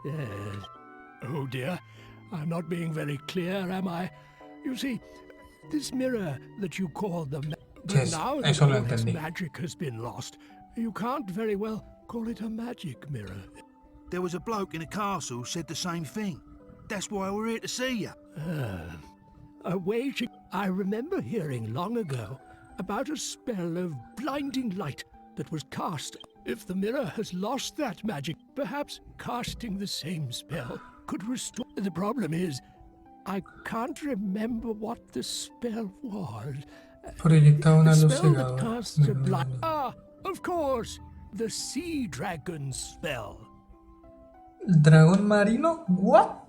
yes. Oh dear, I'm not being very clear, am I? You see, this mirror that you call the... But Yes, now that eso lo all its entendí. magic has been lost, you can't very well call it a magic mirror. There was a bloke in a castle who said the same thing. That's why we're here to see you. A waging... I remember hearing long ago about a spell of blinding light that was cast. If the mirror has lost that magic, perhaps casting the same spell could restore... The problem is, I can't remember what the spell was. Proyecta una The luz spell that cegadora. casts a blind... of course! The sea dragon spell. ¿Dragón marino? What?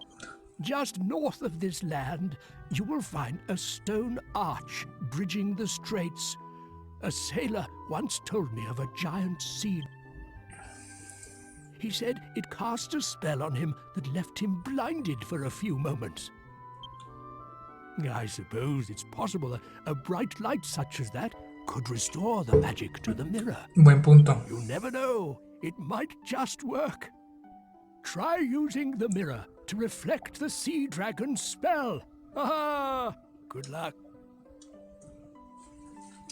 Just north of this land, you will find a stone arch bridging the straits. A sailor once told me of a giant sea. He said it cast a spell on him that left him blinded for a few moments. I suppose it's possible that a bright light such as that could restore the magic to the mirror. Buen punto. You never know. It might just work. Try using the mirror to reflect the sea dragon's spell. Ah, good luck.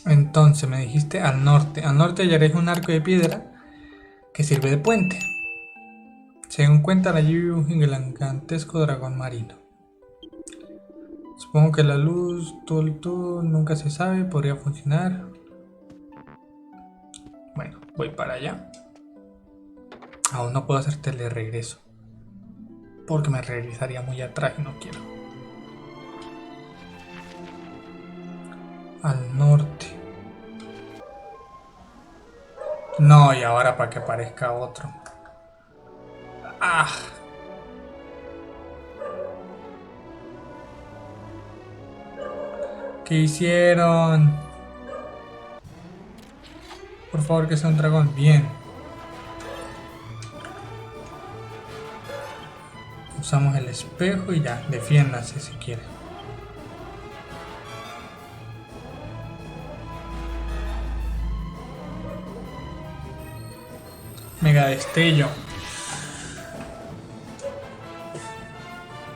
Entonces me dijiste al norte. Al norte hallaréis un arco de piedra que sirve de puente. Según cuentan allí vive un gigantesco dragón marino. Supongo que la luz, todo nunca se sabe, podría funcionar. Bueno, voy para allá. Aún no puedo hacer teleregreso, porque me regresaría muy atrás y no quiero. Al norte. No, y ahora para que aparezca otro. ¡Ah! ¿Qué hicieron? Por favor, que sea un dragón. Bien. Usamos el espejo y ya. Defiéndase si quiere. Mega destello.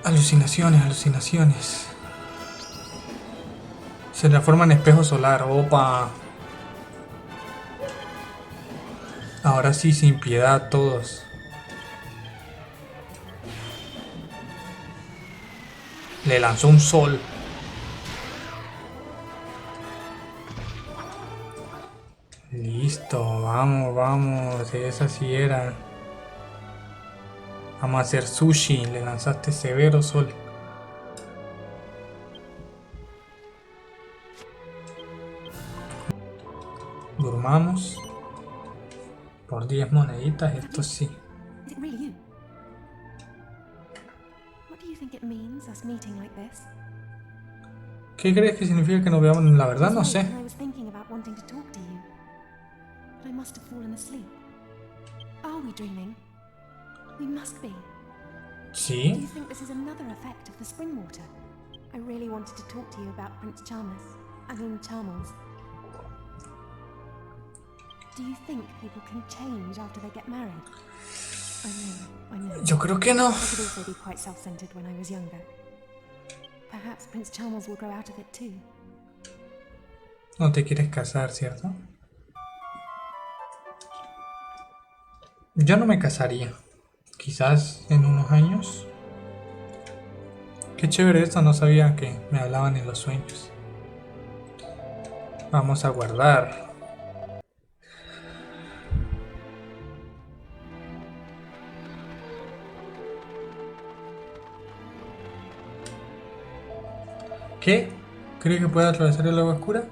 Alucinaciones, alucinaciones. Se transforma en espejo solar. Opa. Ahora sí, sin piedad todos. Le lanzó un sol. Listo, vamos, vamos. Esa sí era. Vamos a hacer sushi. Le lanzaste severo sol. Durmamos. Por 10 moneditas, esto sí. Is it really you? What do you think it means, us meeting like this? ¿Qué crees que significa que nos veamos? La verdad no sé. I was thinking about wanting to talk to you. I must have fallen asleep. Are we dreaming? We must be. Do Sí. you think this is another effect of the spring water? I really wanted to talk to you about Prince Charmles. Do you think people can change after they get married? I know. Yo creo que no. I could also be quite self-centered when I was younger. Perhaps Prince Charmles will grow out of it too. No te quieres casar, ¿cierto? Yo no me casaría. Quizás en unos años. Qué chévere esto, no sabía que me hablaban en los sueños. Vamos a guardar. ¿Qué? ¿Cree que puede atravesar el agua oscura?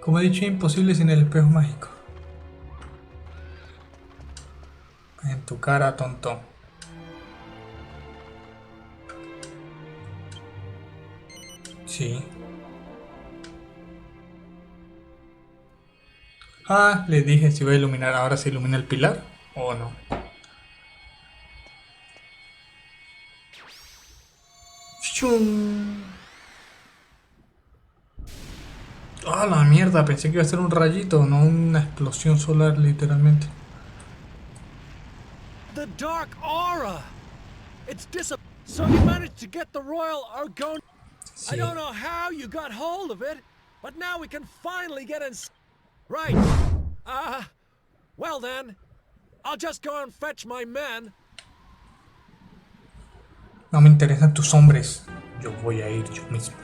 Como he dicho, imposible sin el espejo mágico. En tu cara, tonto. Sí. Ah, les dije si voy a iluminar. ¿Ahora se ilumina el pilar o no? ¡Shum! ¡Ah, la mierda! Pensé que iba a ser un rayito, no una explosión solar, literalmente. The dark aura! It's So you managed to get the royal Argon. I don't know how you got hold of it, but now we can finally get in. Right. Well then, I'll just go and fetch my men. No me interesan tus hombres. Yo voy a ir yo mismo.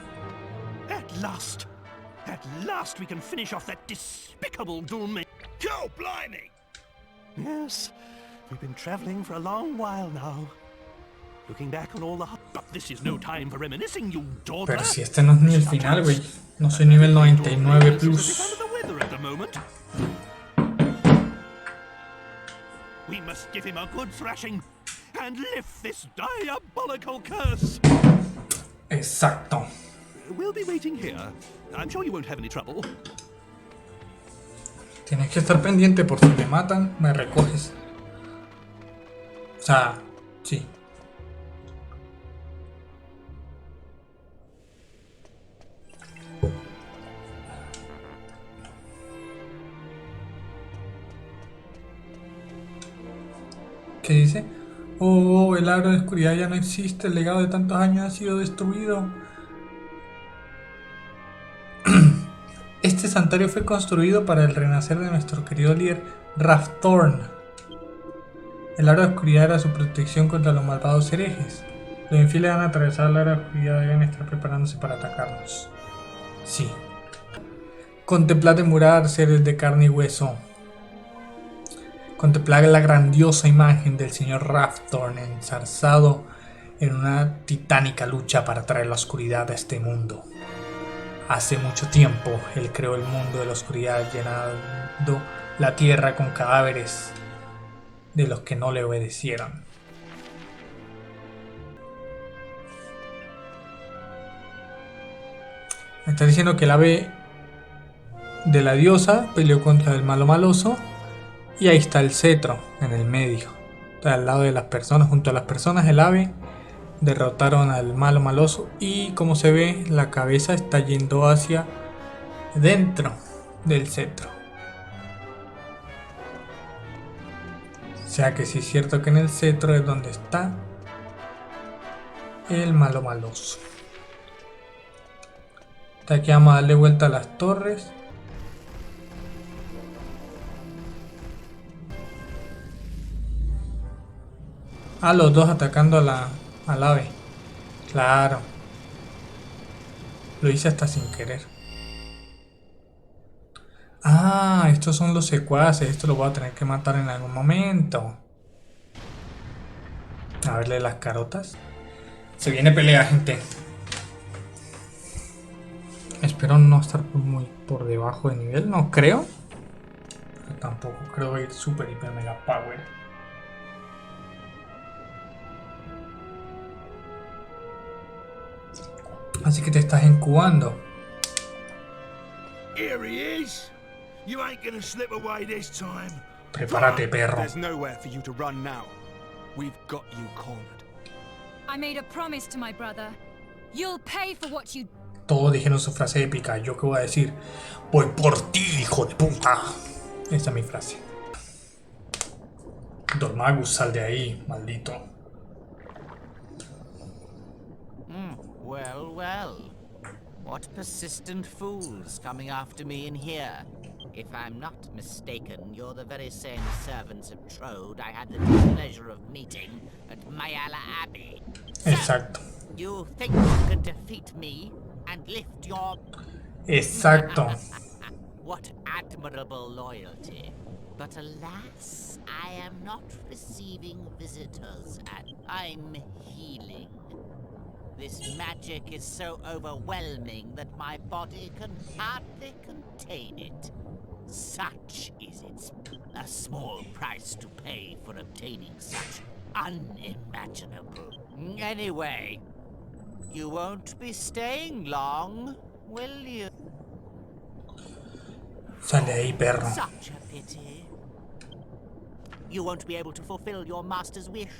At last we can finish off that despicable doom. Go, blimey! Yes, we've been traveling for a long while now. Looking back on all the... But this is no time for reminiscing, you daughter. Pero si este no es ni el final, güey. No soy nivel 99 plus. We must give him a good thrashing and lift this diabolical curse. Exacto. We'll be waiting here. I'm sure you won't have any trouble. Tienes que estar pendiente por si me matan, me recoges. O sea, sí. ¿Qué dice? Oh, el aro de oscuridad ya no existe, el legado de tantos años ha sido destruido. Este santuario fue construido para el renacer de nuestro querido líder Rafthorn. El aro de oscuridad era su protección contra los malvados herejes. Los infieles van a atravesar el aro de oscuridad, deben estar preparándose para atacarnos. Sí. Contemplad de murar, seres de carne y hueso. Contemplad la grandiosa imagen del señor Rafthorn enzarzado en una titánica lucha para traer la oscuridad a este mundo. Hace mucho tiempo, él creó el mundo de la oscuridad, llenando la tierra con cadáveres de los que no le obedecieron. Me está diciendo que el ave de la diosa peleó contra el malo maloso. Y ahí está el cetro, en el medio. Está al lado de las personas, junto a las personas, el ave. Derrotaron al malo maloso. Y como se ve, la cabeza está yendo hacia dentro del cetro. O sea que sí es cierto que en el cetro es donde está el malo maloso. Hasta aquí vamos a darle vuelta a las torres. Ah, los dos atacando al ave. Claro. Lo hice hasta sin querer. Ah, estos son los secuaces. Esto lo voy a tener que matar en algún momento. A verle las carotas. Se viene pelea, gente. Espero no estar muy por debajo de nivel. No creo. Pero tampoco creo ir super hiper mega power. Así que te estás incubando. Here he is. You ain't gonna slip away this time. Prepárate, perro. There's nowhere for you to run now. We've got you cornered. I made a promise to my brother. You'll pay for what you... Todos dijeron su frase épica. ¿Yo qué voy a decir? Voy por ti, hijo de puta. Esa es mi frase. Dormagus, sal de ahí, maldito. Well, well. What persistent fools coming after me in here. If I'm not mistaken, you're the very same servants of Trode I had the displeasure of meeting at Mayala Abbey. Exacto. You think you can defeat me and lift your... Exacto. What admirable loyalty. But alas, I am not receiving visitors and I'm healing. This magic is so overwhelming that my body can hardly contain it. Such is its a small price to pay for obtaining such unimaginable. Anyway, you won't be staying long, will you? Sale ahí, perro. Such a pity. You won't be able to fulfill your master's wish.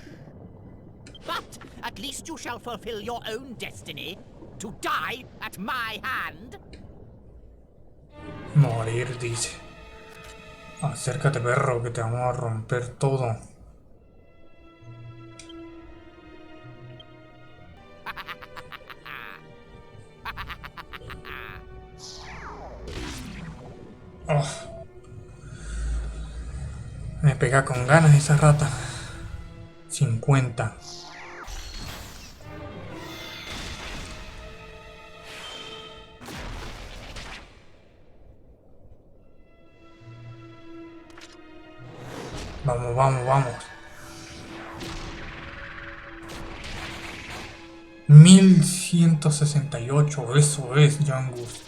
But at least you shall fulfill your own destiny, to die at my hand. Morir, dice. Acércate, perro, que te vamos a romper todo. Oh. Me pega con ganas esa rata. 50. Vamos, vamos, vamos. 1168, eso es, Jangus.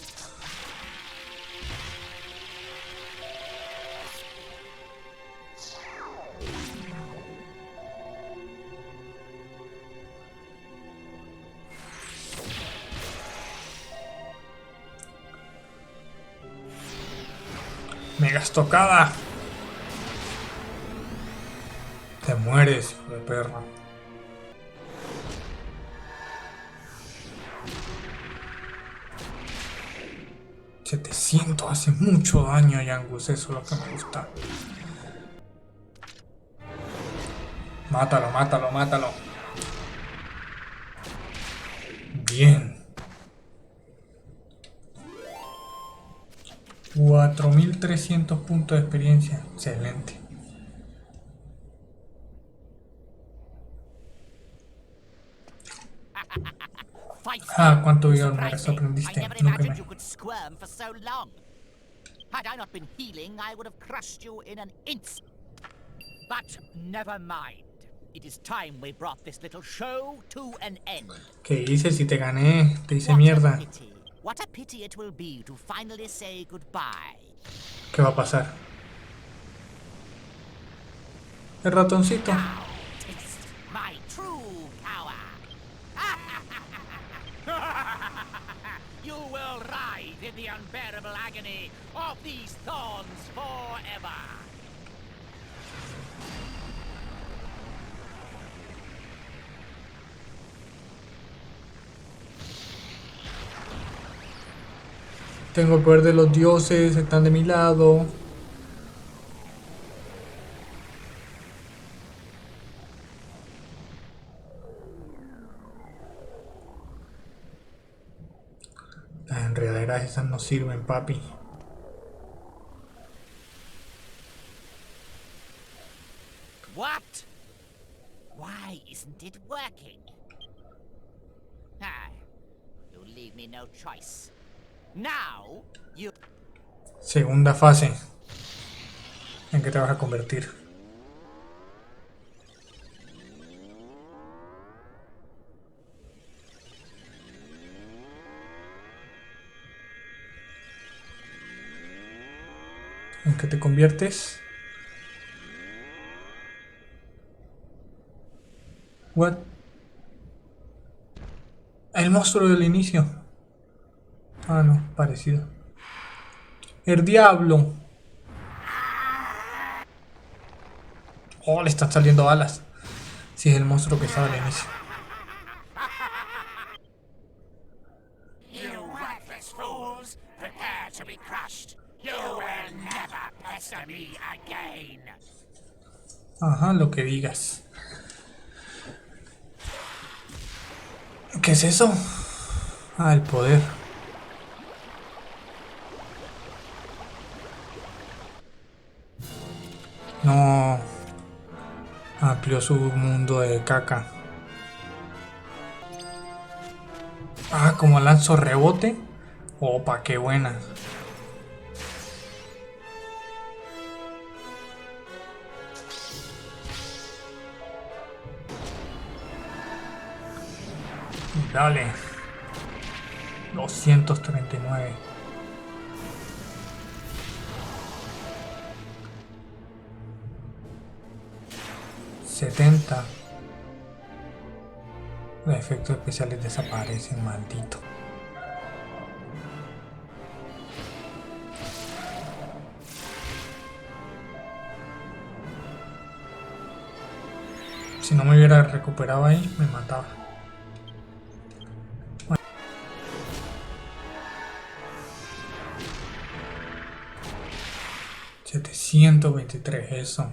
Mega estocada. Te mueres, hijo de perra. ...700 hace mucho daño, Yangus, eso es lo que me gusta. Mátalo, mátalo, mátalo. Bien. 4300 puntos de experiencia. Excelente. Ah, cuánto vigor me aprendiste. Nunca me... Had I not been healing, I would have crushed you in an instant. But never mind. It is time we brought this little show to an end. ¿Qué hice si te gané? Te hice mierda. What a pity it will be to finally say goodbye. ¿Qué va a pasar? El ratoncito. My true power. You will writhe in the unbearable agony of these thorns forever. Tengo el poder de los dioses, están de mi lado. Las enredaderas esas no sirven, papi. What? Why isn't it working? Ah, you leave me no choice. Now, you... Segunda fase. ¿En qué te vas a convertir? ¿En qué te conviertes? What? El monstruo del inicio. Ah, no, parecido. El diablo. Oh, le están saliendo alas. Si es el monstruo que estaba al inicio. You worthless fools, prepare to be crushed. You will never pester me again. Ajá, lo que digas. ¿Qué es eso? Ah, el poder. No. Amplió su mundo de caca. Ah, como lanzo rebote. Opa, qué buena. Dale. 239. $70. Los efectos especiales desaparecen, maldito. Si no me hubiera recuperado ahí, me mataba. Bueno. 723, eso.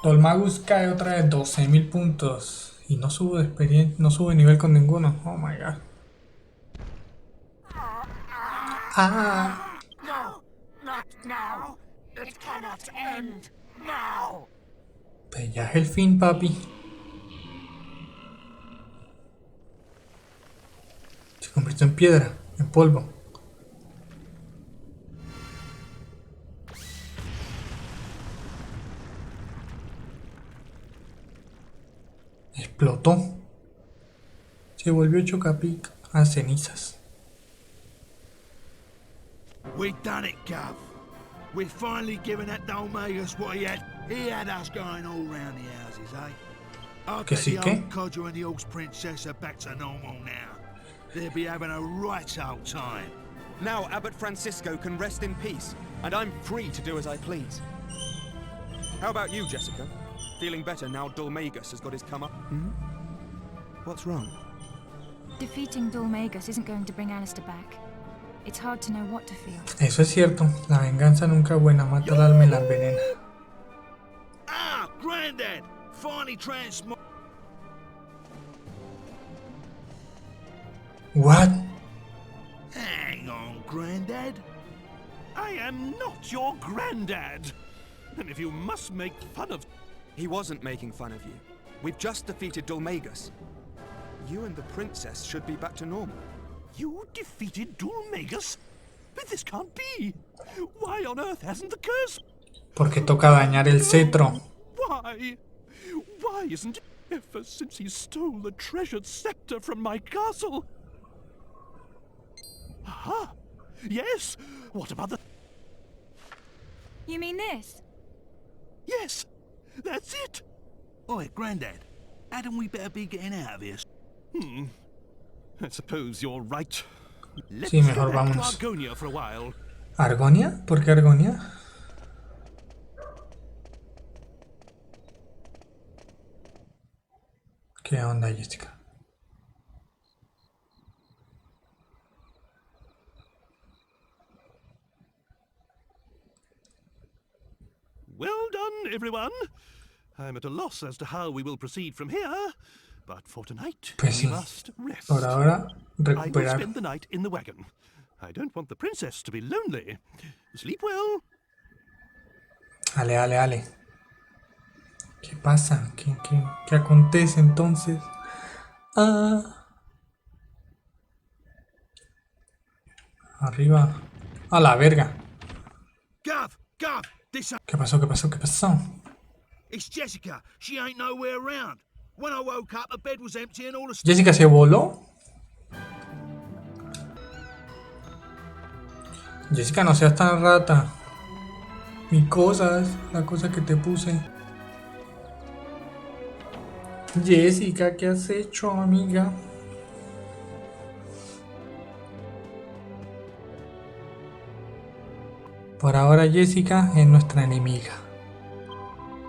Dolmagus cae otra vez 12.000 puntos. Y no subo de experiencia, no sube nivel con ninguno. Oh my god. Ah. No, not now. It cannot end now. Pues ya es el fin, papi. Se convirtió en piedra, en polvo. Explotó. Se volvió chocapic a cenizas. We done it, Gov. We're finally giving that Dolmagus what he had us going all round the houses, eh? I Que bet sí, the ¿qué? old codger and the old princess are back to normal now. They'll be having a right old time. Now Abbot Francisco can rest in peace, and I'm free to do as I please. How about you, Jessica? Feeling better now Dolmagus has got his come up? What's wrong? Defeating Dolmagus isn't going to bring Alistair back. It's hard to know what to feel. Eso es cierto. La venganza nunca es buena. Mata al alma y la envenena. Ah, Grandad! Finally transmog... What? Hang on, Grandad. I am not your Grandad. And if you must make fun of... He wasn't making fun of you. We've just defeated Dolmagus. You and the princess should be back to normal. You defeated Dolmagus? But this can't be. Why on earth hasn't the curse... Porque toca dañar el cetro. Why? Why isn't it ever since he stole the treasured scepter from my castle? Aha! Yes! What about the... You mean this? Yes! That's it! Oi, Grandad. Hadn't we better be getting out of here? I suppose you're right. Sí, mejor vámonos. Argonia for a while. ¿Argonia? ¿Por qué Argonia? ¿Qué onda, Jessica? Well done, everyone. I'm at a loss as to how we will proceed from here, but for tonight Pues sí. we must rest. Por ahora, I will recuperar. spend the night in the wagon. I don't want the princess to be lonely. Sleep well. Ale, ale, ale. ¿Qué pasa? ¿Qué acontece entonces? Ah. Arriba. A la verga. Gov, this ¿Qué pasó? ¿Qué pasó? ¿Qué pasó? it's Jessica. She ain't nowhere around. When I woke up, the bed was empty and all the... ¿Jessica se voló? Jessica, no seas tan rata. Mi cosa es la cosa que te puse. Jessica, ¿qué has hecho, amiga? Por ahora Jessica es nuestra enemiga.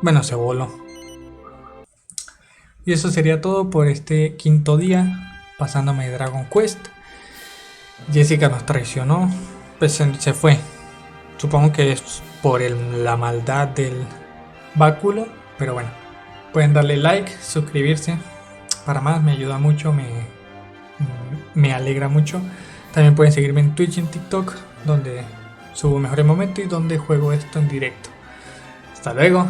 Bueno, se voló. Y eso sería todo por este quinto día pasándome Dragon Quest. Jessica nos traicionó, pues se fue. Supongo que es por la maldad del báculo, pero bueno. Pueden darle like, suscribirse para más, me ayuda mucho, me alegra mucho. También pueden seguirme en Twitch y en TikTok, donde subo mejores momentos y donde juego esto en directo. Hasta luego.